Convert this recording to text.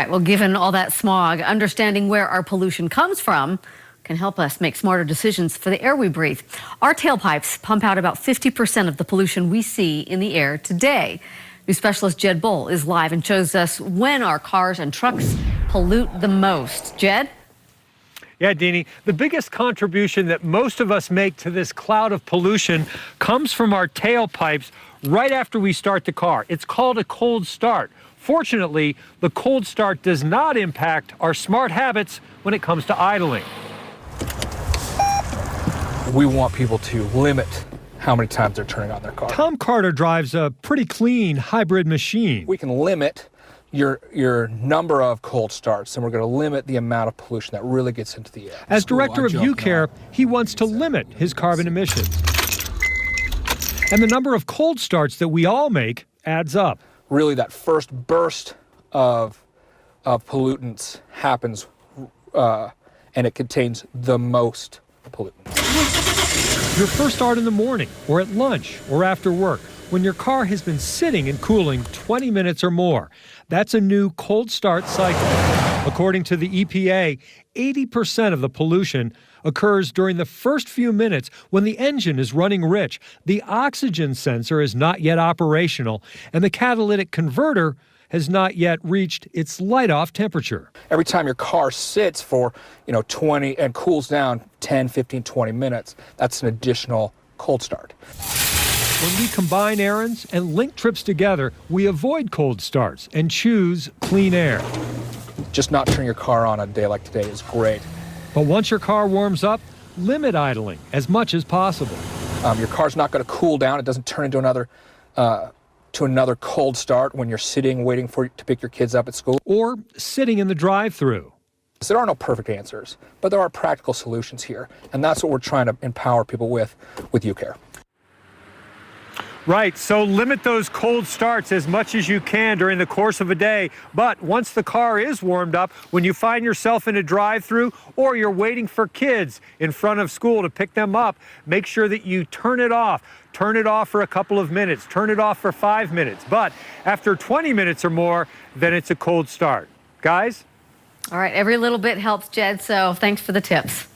Right, well, given all that smog, understanding where our pollution comes from can help us make smarter decisions for the air we breathe. Our tailpipes pump out about 50% of the pollution we see in the air today. New Specialist Jed Boal is live and shows us when our cars and trucks pollute the most. Jed? Yeah, Deanie, the biggest contribution that most of us make to this cloud of pollution comes from our tailpipes right after we start the car. It's called a cold start. Fortunately, the cold start does not impact our smart habits when it comes to idling. We want people to limit how many times they're turning on their car. Tom Carter drives a pretty clean hybrid machine. We can limit your number of cold starts, and we're going to limit the amount of pollution that really gets into the air. As director of UCare, he wants to limit his carbon emissions. And the number of cold starts that we all make adds up. Really, that first burst of pollutants happens, and it contains the most pollutants. Your first start in the morning, or at lunch, or after work, when your car has been sitting and cooling 20 minutes or more. That's a new cold start cycle. According to the EPA, 80% of the pollution occurs during the first few minutes when the engine is running rich, the oxygen sensor is not yet operational, and the catalytic converter has not yet reached its light-off temperature. Every time your car sits for 20 and cools down 10, 15, 20 minutes, that's an additional cold start. When we combine errands and link trips together, we avoid cold starts and choose clean air. Just not turning your car on a day like today is great. But once your car warms up, limit idling as much as possible. Your car's not going to cool down. It doesn't turn into another cold start when you're sitting waiting to pick your kids up at school. Or sitting in the drive-thru. There are no perfect answers, but there are practical solutions here, and that's what we're trying to empower people with UCare. Right, so limit those cold starts as much as you can during the course of a day. But once the car is warmed up, when you find yourself in a drive-thru or you're waiting for kids in front of school to pick them up, make sure that you turn it off. Turn it off for a couple of minutes. Turn it off for 5 minutes. But after 20 minutes or more, then it's a cold start. Guys? All right, every little bit helps, Jed, so thanks for the tips.